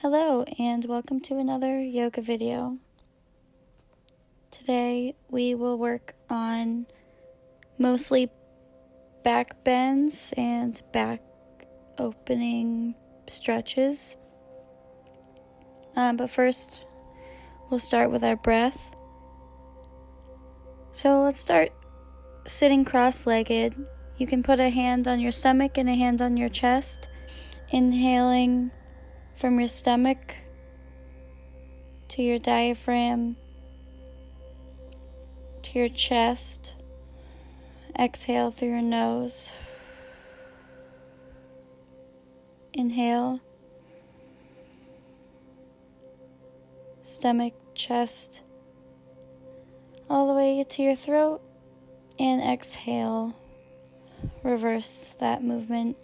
Hello and welcome to another yoga video. Today we will work on mostly back bends and back opening stretches. But first we'll start with our breath. So let's start sitting cross-legged. You can put a hand on your stomach and a hand on your chest. Inhaling from your stomach to your diaphragm to your chest. Exhale through your nose. Inhale. Stomach, chest, all the way to your throat. And exhale. Reverse that movement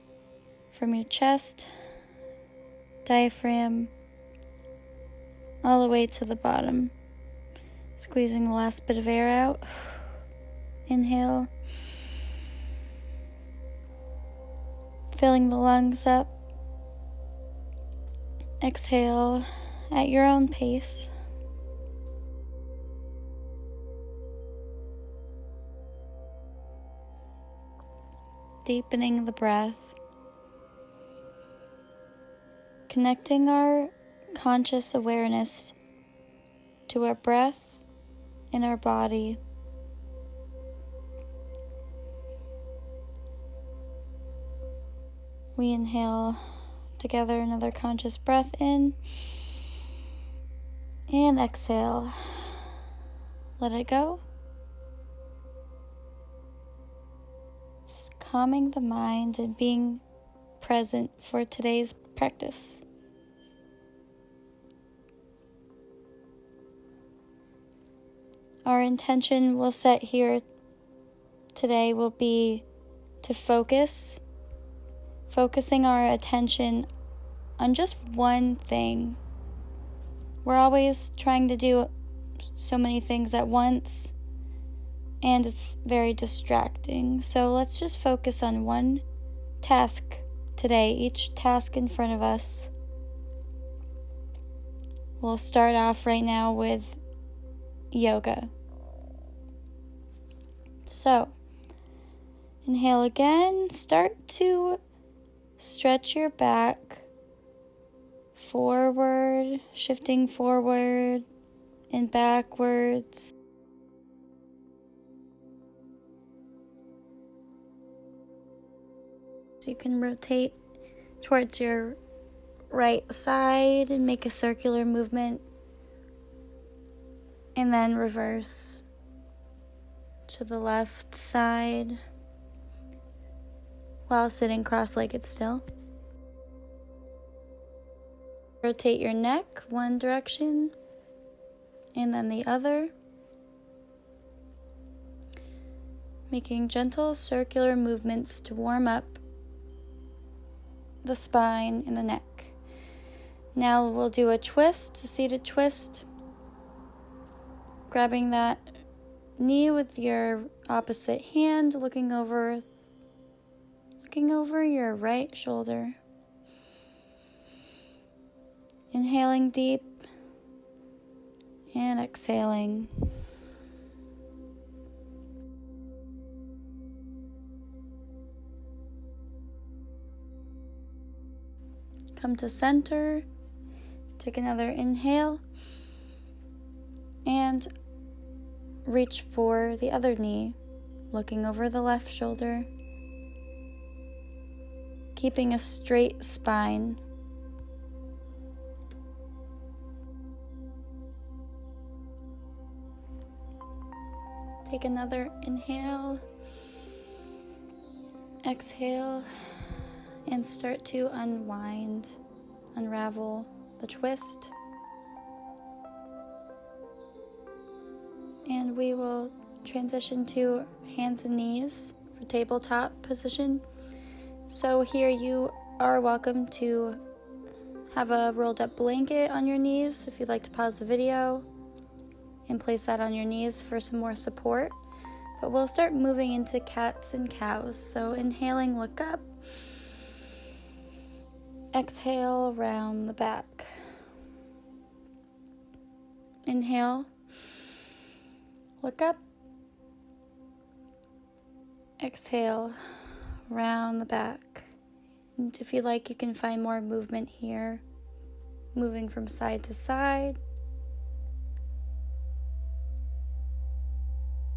from your chest, diaphragm, all the way to the bottom. Squeezing the last bit of air out. Inhale. Filling the lungs up. Exhale at your own pace. Deepening the breath. Connecting our conscious awareness to our breath in our body. We inhale together another conscious breath in and exhale. Let it go. Just calming the mind and being present for today's practice. Our intention we'll set here today will be to focusing our attention on just one thing. We're always trying to do so many things at once, and it's very distracting. So let's just focus on one task today, each task in front of us. We'll start off right now with yoga. So, inhale again. Start to stretch your back forward, shifting forward and backwards. So you can rotate towards your right side and make a circular movement, and then reverse to the left side while sitting cross-legged still. Rotate your neck one direction and then the other, making gentle circular movements to warm up the spine and the neck. Now we'll do a twist, a seated twist, grabbing that knee with your opposite hand, looking over your right shoulder. Inhaling deep and exhaling. Come to center. Take another inhale and reach for the other knee, looking over the left shoulder, keeping a straight spine. Take another inhale, exhale, and start to unravel the twist. And we will transition to hands and knees for tabletop position. So here you are welcome to have a rolled up blanket on your knees if you'd like to pause the video and place that on your knees for some more support. But we'll start moving into cats and cows. So inhaling, look up. Exhale, round the back. Inhale. Look up. Exhale. Round the back. And if you like, you can find more movement here. Moving from side to side.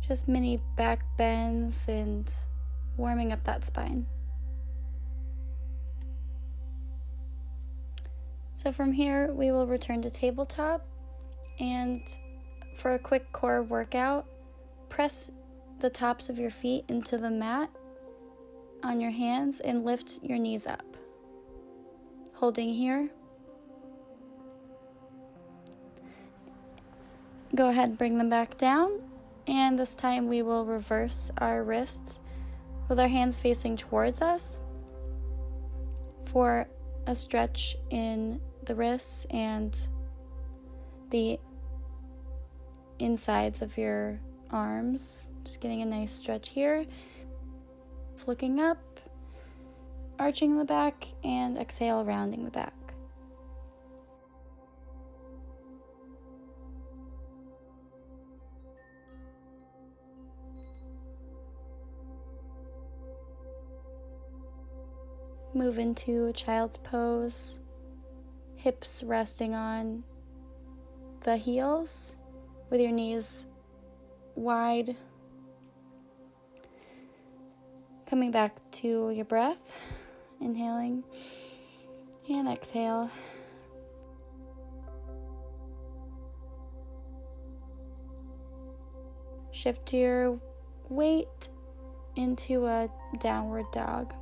Just mini back bends and warming up that spine. So from here, we will return to tabletop, and for a quick core workout, press the tops of your feet into the mat on your hands and lift your knees up. Holding here. Go ahead and bring them back down, and this time we will reverse our wrists with our hands facing towards us for a stretch in the wrists and the insides of your arms. Just getting a nice stretch here. Just looking up, arching the back, and exhale, rounding the back. Move into a child's pose, hips resting on the heels with your knees wide. Coming back to your breath, inhaling and exhale. Shift your weight into a downward dog.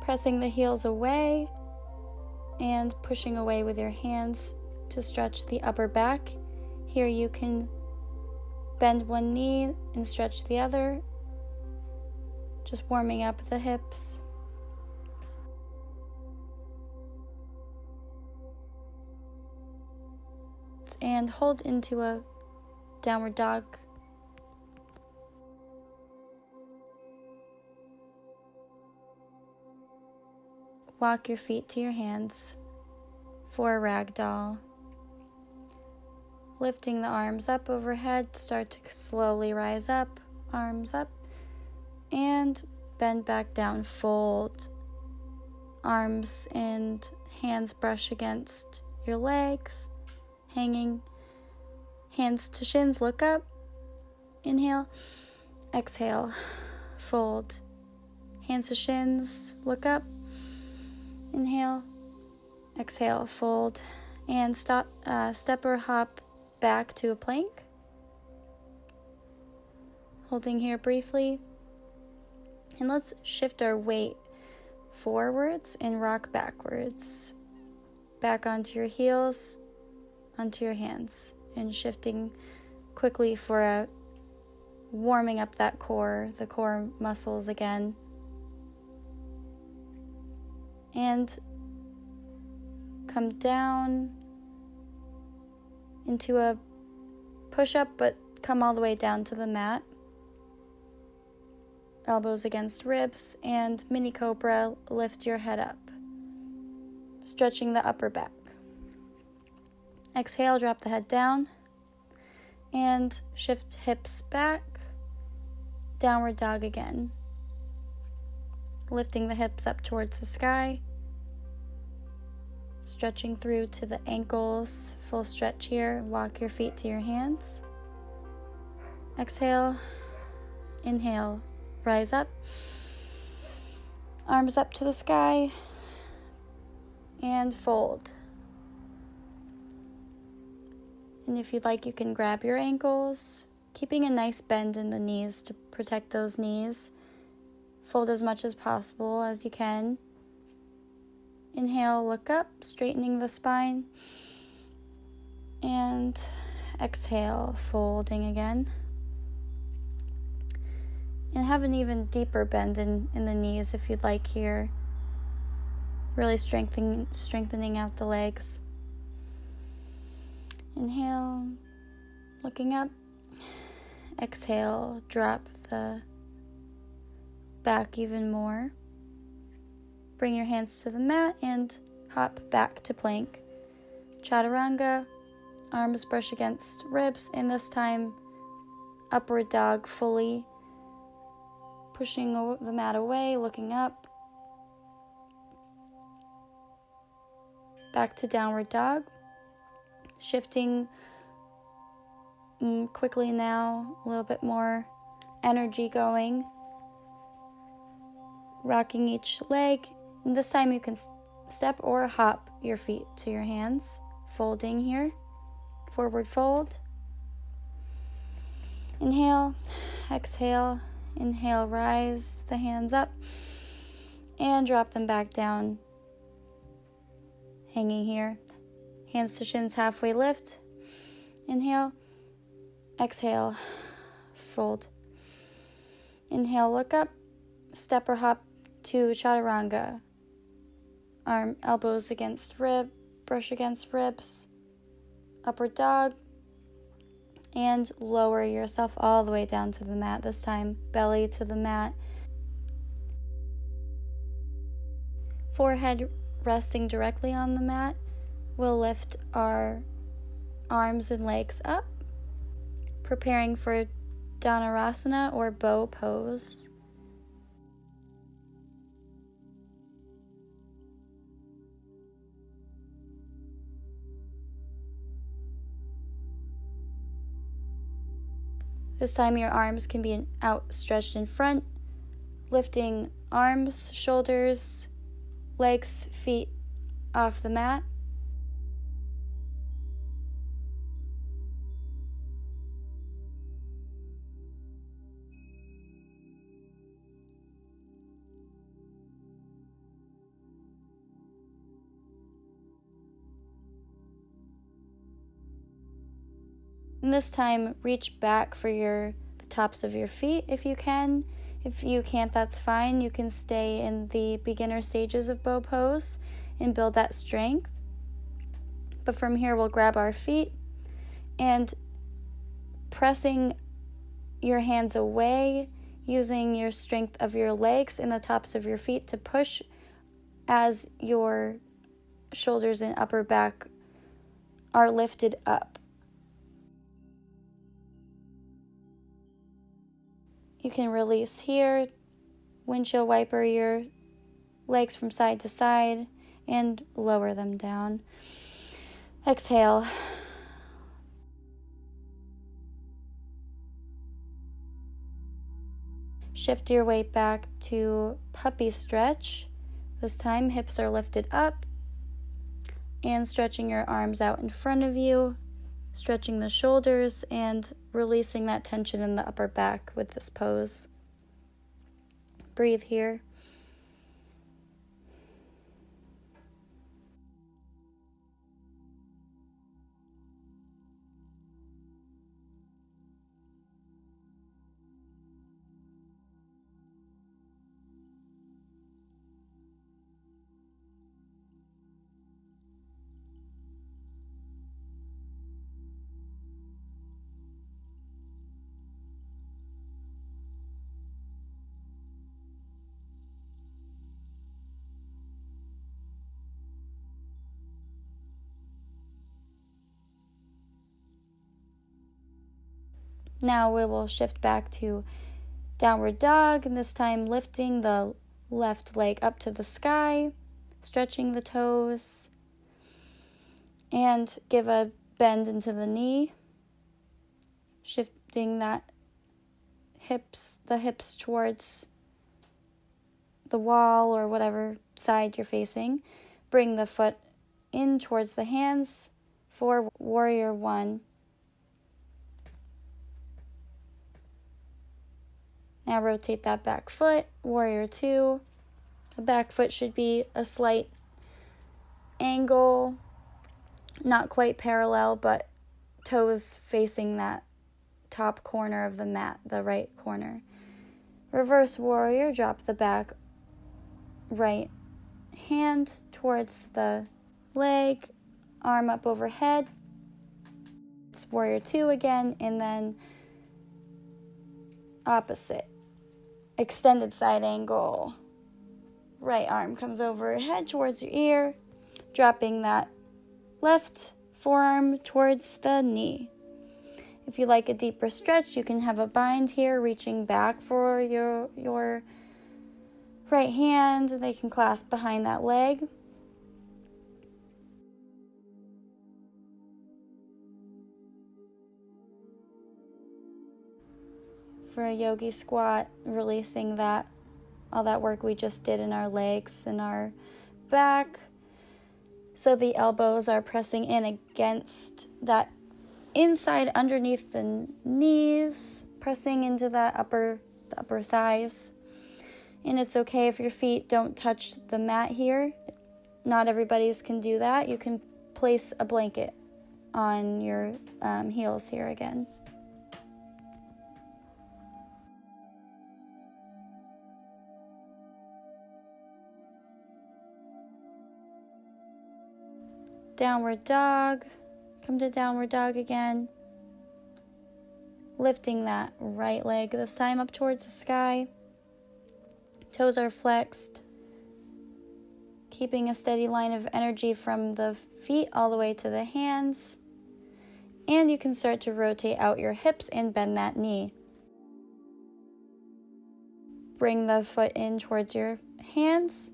Pressing the heels away and pushing away with your hands to stretch the upper back. Here you can bend one knee and stretch the other, just warming up the hips. And hold into a downward dog. Walk your feet to your hands for a ragdoll. Lifting the arms up overhead, start to slowly rise up, arms up, and bend back down, fold. Arms and hands brush against your legs, hanging. Hands to shins, look up, inhale, exhale, fold. Hands to shins, look up, inhale, exhale, fold, and step or hop back to a plank. Holding here briefly. And let's shift our weight forwards and rock backwards. Back onto your heels, onto your hands, and shifting quickly for a warming up that core, the core muscles again. And come down into a push-up, but come all the way down to the mat. Elbows against ribs, and mini cobra, lift your head up, stretching the upper back. Exhale, drop the head down, and shift hips back, downward dog again. Lifting the hips up towards the sky, stretching through to the ankles, full stretch here. Walk your feet to your hands. Exhale, inhale, rise up, arms up to the sky, and fold. And if you'd like, you can grab your ankles, keeping a nice bend in the knees to protect those knees. Fold as much as possible as you can. Inhale, look up, straightening the spine. And exhale, folding again. And have an even deeper bend in the knees if you'd like here. Really strengthening out the legs. Inhale, looking up. Exhale, drop the back even more. Bring your hands to the mat and hop back to plank. Chaturanga, Arms brush against ribs, and this time upward dog fully. Pushing the mat away, looking up. Back to downward dog. Shifting quickly now, a little bit more energy going. Rocking each leg. And this time you can step or hop your feet to your hands. Folding here. Forward fold. Inhale, exhale, inhale, rise the hands up and drop them back down. Hanging here. Hands to shins, halfway lift. Inhale, exhale, fold. Inhale, look up, step or hop to chaturanga. Elbows against rib, brush against ribs. Upward dog. And lower yourself all the way down to the mat. This time, belly to the mat. Forehead resting directly on the mat. We'll lift our arms and legs up, preparing for Dhanurasana or bow pose. This time your arms can be outstretched in front, lifting arms, shoulders, legs, feet off the mat. And this time, reach back for the tops of your feet if you can. If you can't, that's fine. You can stay in the beginner stages of bow pose and build that strength. But from here, we'll grab our feet and pressing your hands away, using your strength of your legs and the tops of your feet to push as your shoulders and upper back are lifted up. You can release here, windshield wiper your legs from side to side, and lower them down. Exhale. Shift your weight back to puppy stretch. This time, hips are lifted up, and stretching your arms out in front of you, stretching the shoulders and releasing that tension in the upper back with this pose. Breathe here. Now we will shift back to downward dog, and this time lifting the left leg up to the sky, stretching the toes, and give a bend into the knee, shifting the hips towards the wall or whatever side you're facing. Bring the foot in towards the hands for warrior one. Now rotate that back foot, warrior two. The back foot should be a slight angle, not quite parallel, but toes facing that top corner of the mat, the right corner. Reverse warrior, drop the back right hand towards the leg, arm up overhead. It's warrior two again, and then opposite. Extended side angle. Right arm comes overhead towards your ear, dropping that left forearm towards the knee. If you like a deeper stretch, you can have a bind here, reaching back for your right hand. They can clasp behind that leg. For a yogi squat, releasing all that work we just did in our legs and our back. So the elbows are pressing in against that inside underneath the knees, pressing into the upper thighs. And it's okay if your feet don't touch the mat here. Not everybody's can do that. You can place a blanket on your heels here again. Downward dog. Come to downward dog again. Lifting that right leg this time up towards the sky. Toes are flexed. Keeping a steady line of energy from the feet all the way to the hands. And you can start to rotate out your hips and bend that knee. Bring the foot in towards your hands.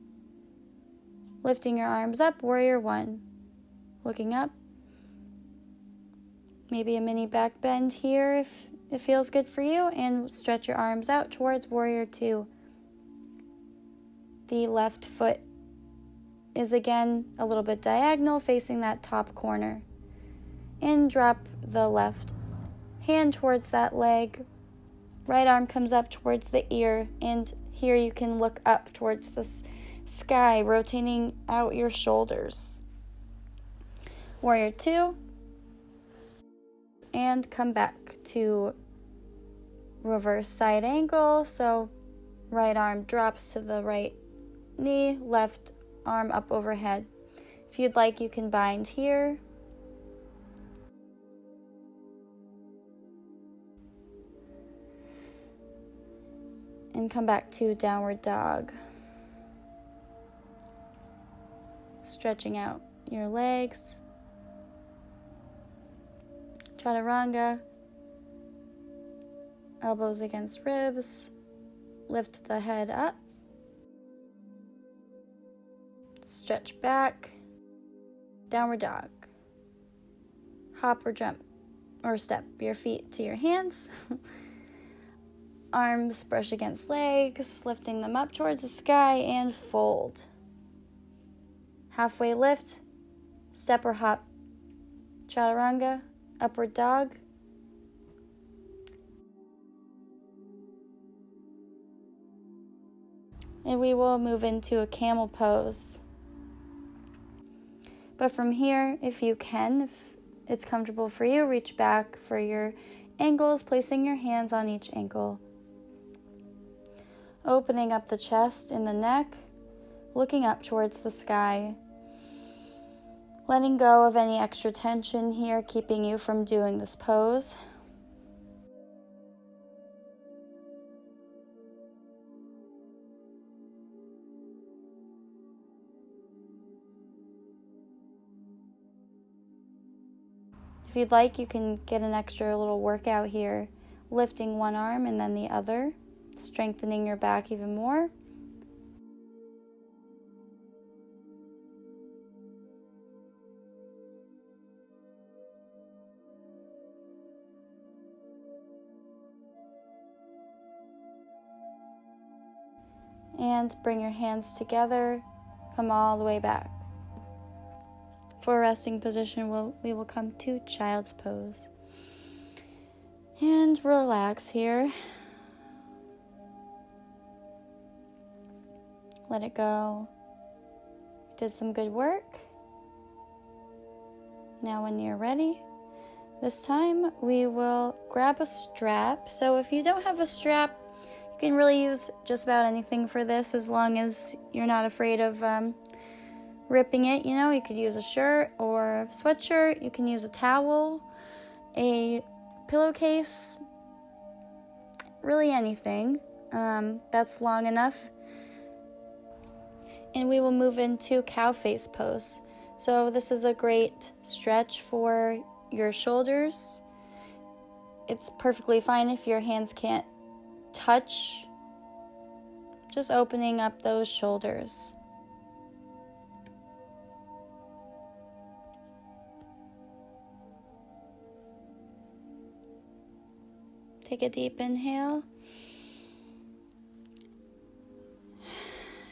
Lifting your arms up, warrior one. Looking up. Maybe a mini back bend here if it feels good for you, and stretch your arms out towards warrior two. The left foot is again a little bit diagonal, facing that top corner. And drop the left hand towards that leg. Right arm comes up towards the ear, and here you can look up towards the sky, rotating out your shoulders. Warrior two, and come back to reverse side angle. So right arm drops to the right knee, left arm up overhead. If you'd like, you can bind here. And come back to downward dog. Stretching out your legs. Chaturanga, elbows against ribs, lift the head up, stretch back, downward dog, hop or jump or step your feet to your hands, arms brush against legs, lifting them up towards the sky and fold. Halfway lift, step or hop, chaturanga, upward dog, and we will move into a camel pose. But from here, if you can, if it's comfortable for you, reach back for your ankles, placing your hands on each ankle. Opening up the chest and the neck, looking up towards the sky. Letting go of any extra tension here, keeping you from doing this pose. If you'd like, you can get an extra little workout here, lifting one arm and then the other, strengthening your back even more. And bring your hands together, come all the way back. For a resting position, we will come to child's pose. And relax here. Let it go. Did some good work. Now when you're ready, this time we will grab a strap. So if you don't have a strap, you can really use just about anything for this, as long as you're not afraid of ripping it. You know, you could use a shirt or a sweatshirt. You can use a towel, a pillowcase, really anything that's long enough. And we will move into cow face pose. So this is a great stretch for your shoulders. It's perfectly fine if your hands can't touch. Just opening up those shoulders. Take a deep inhale.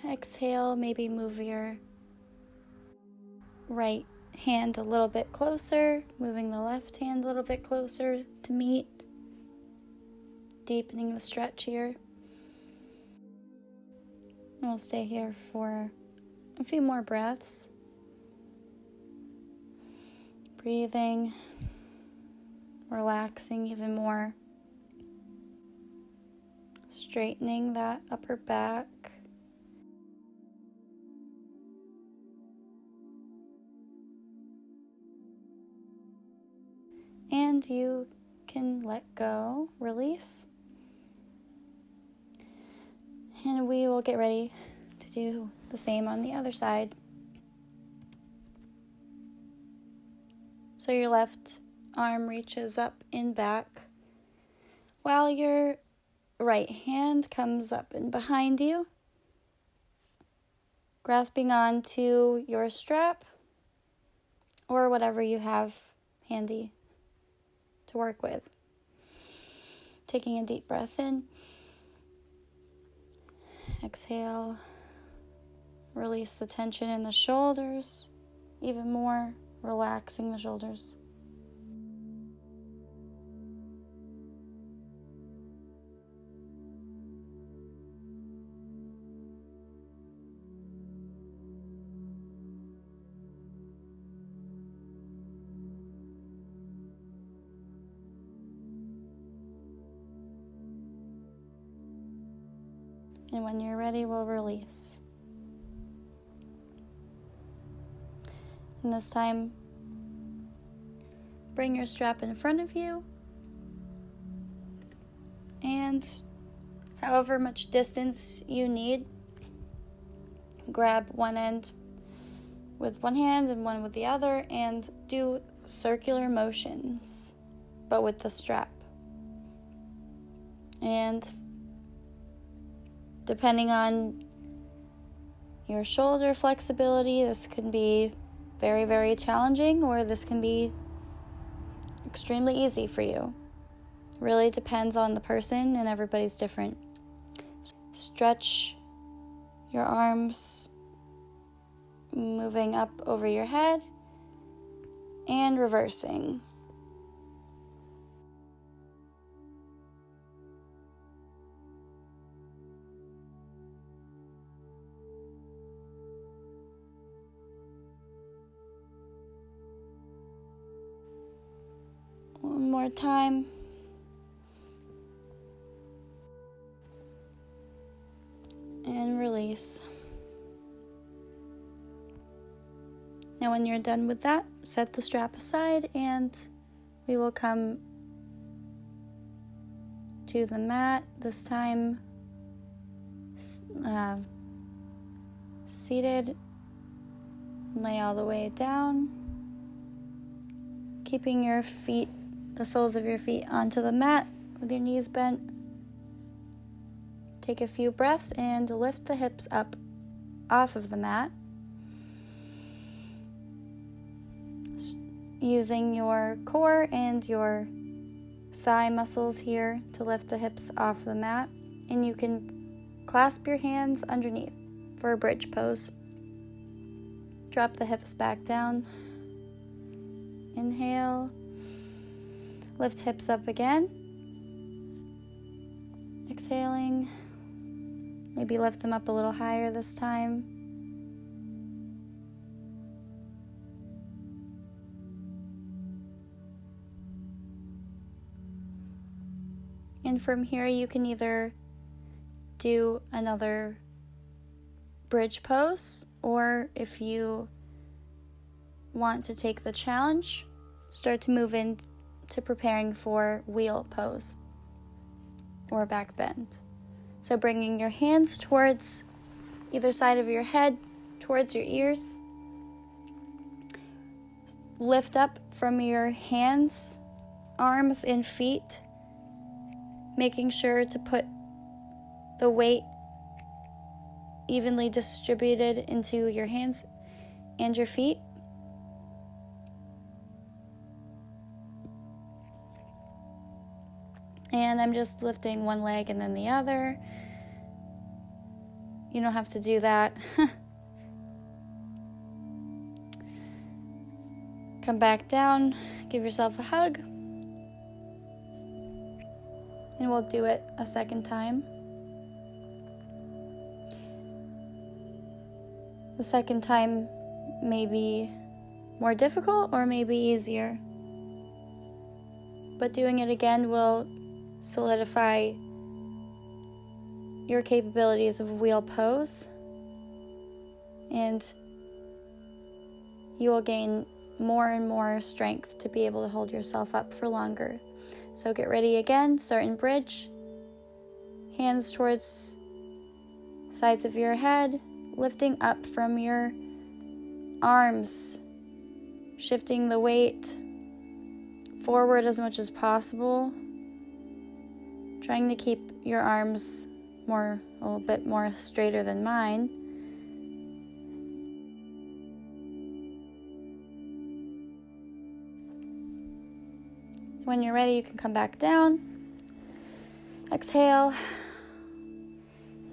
Exhale, maybe move your right hand a little bit closer, moving the left hand a little bit closer to meet. Deepening the stretch here. We'll stay here for a few more breaths. Breathing, relaxing even more. Straightening that upper back. And you can let go, release. And we will get ready to do the same on the other side. So your left arm reaches up and back, while your right hand comes up and behind you, grasping onto your strap or whatever you have handy to work with. Taking a deep breath in. Exhale. Release the tension in the shoulders even more, relaxing the shoulders. And when you're ready, we'll release. And this time, bring your strap in front of you. And however much distance you need, grab one end with one hand and one with the other and do circular motions, but with the strap. And depending on your shoulder flexibility, this can be very, very challenging, or this can be extremely easy for you. Really depends on the person, and everybody's different. Stretch your arms, moving up over your head and reversing. One more time. And release. Now when you're done with that, set the strap aside and we will come to the mat. This time seated. Lay all the way down. Keeping your feet, the soles of your feet onto the mat with your knees bent. Take a few breaths and lift the hips up off of the mat. Using your core and your thigh muscles here to lift the hips off the mat. And you can clasp your hands underneath for a bridge pose. Drop the hips back down. Inhale. Lift hips up again. Exhaling. Maybe lift them up a little higher this time. And from here you can either do another bridge pose, or if you want to take the challenge, start to move into preparing for wheel pose or back bend. So bringing your hands towards either side of your head, towards your ears, lift up from your hands, arms, and feet, making sure to put the weight evenly distributed into your hands and your feet. And I'm just lifting one leg and then the other. You don't have to do that. Come back down, give yourself a hug, and we'll do it a second time. The second time may be more difficult or maybe easier, but doing it again will solidify your capabilities of wheel pose, and you will gain more and more strength to be able to hold yourself up for longer. So get ready again, start in bridge, hands towards sides of your head, lifting up from your arms, shifting the weight forward as much as possible, trying to keep your arms a little bit more straighter than mine. When you're ready, you can come back down. Exhale.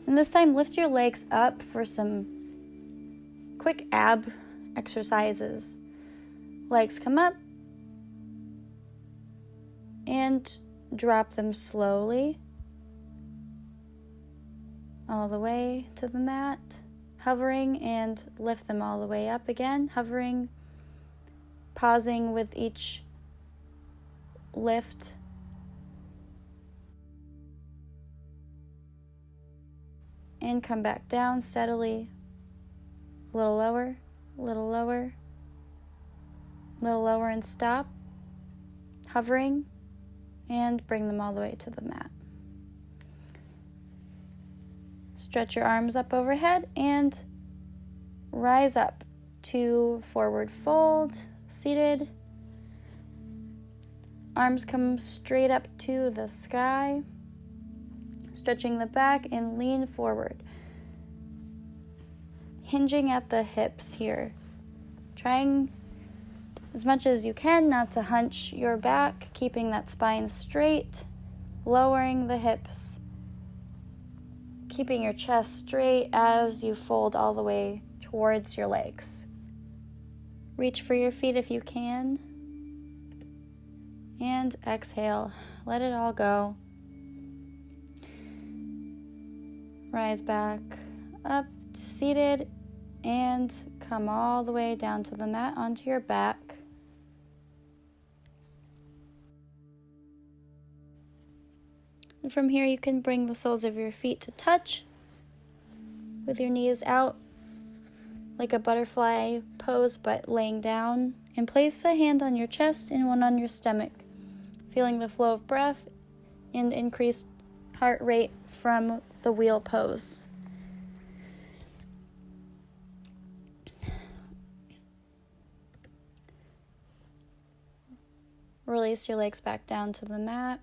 And this time, lift your legs up for some quick ab exercises. Legs come up and drop them slowly all the way to the mat, hovering, and lift them all the way up again, hovering, pausing with each lift. And come back down steadily, a little lower, a little lower, a little lower, and stop, hovering, and bring them all the way to the mat. Stretch your arms up overhead and rise up to forward fold, seated. Arms come straight up to the sky, stretching the back and lean forward. Hinging at the hips here. Trying as much as you can not to hunch your back, keeping that spine straight, lowering the hips, keeping your chest straight as you fold all the way towards your legs. Reach for your feet if you can. And exhale. Let it all go. Rise back up, seated, and come all the way down to the mat onto your back. And from here, you can bring the soles of your feet to touch with your knees out like a butterfly pose, but laying down. And place a hand on your chest and one on your stomach, feeling the flow of breath and increased heart rate from the wheel pose. Release your legs back down to the mat,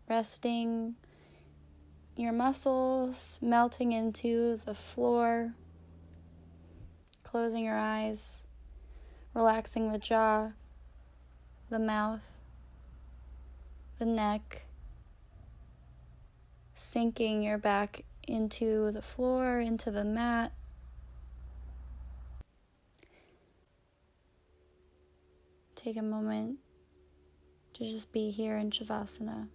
resting your muscles, melting into the floor, closing your eyes, relaxing the jaw, the mouth, the neck, sinking your back into the floor, into the mat. Take a moment to just be here in Savasana.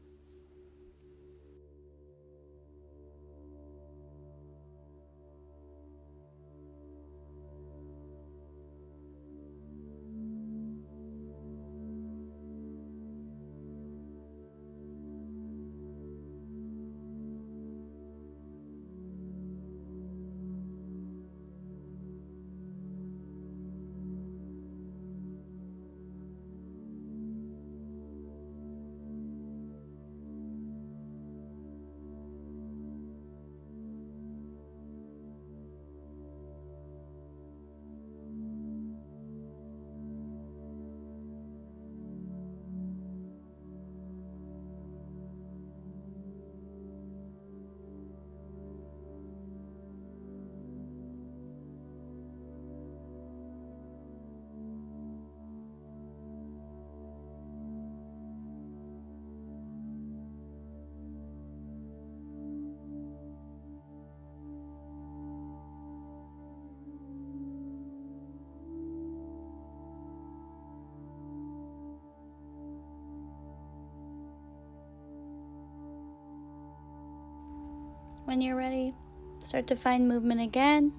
When you're ready, start to find movement again.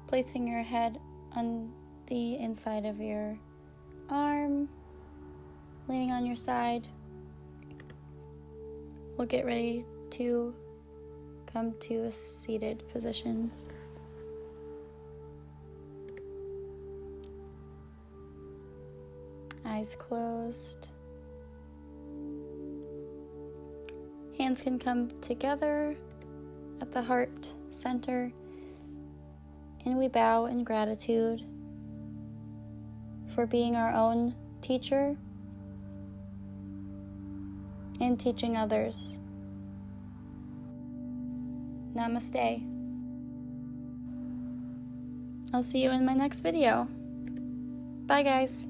Placing your head on the inside of your arm, leaning on your side. We'll get ready to come to a seated position. Eyes closed. Hands can come together at the heart center, and we bow in gratitude for being our own teacher and teaching others. Namaste. I'll see you in my next video. Bye, guys.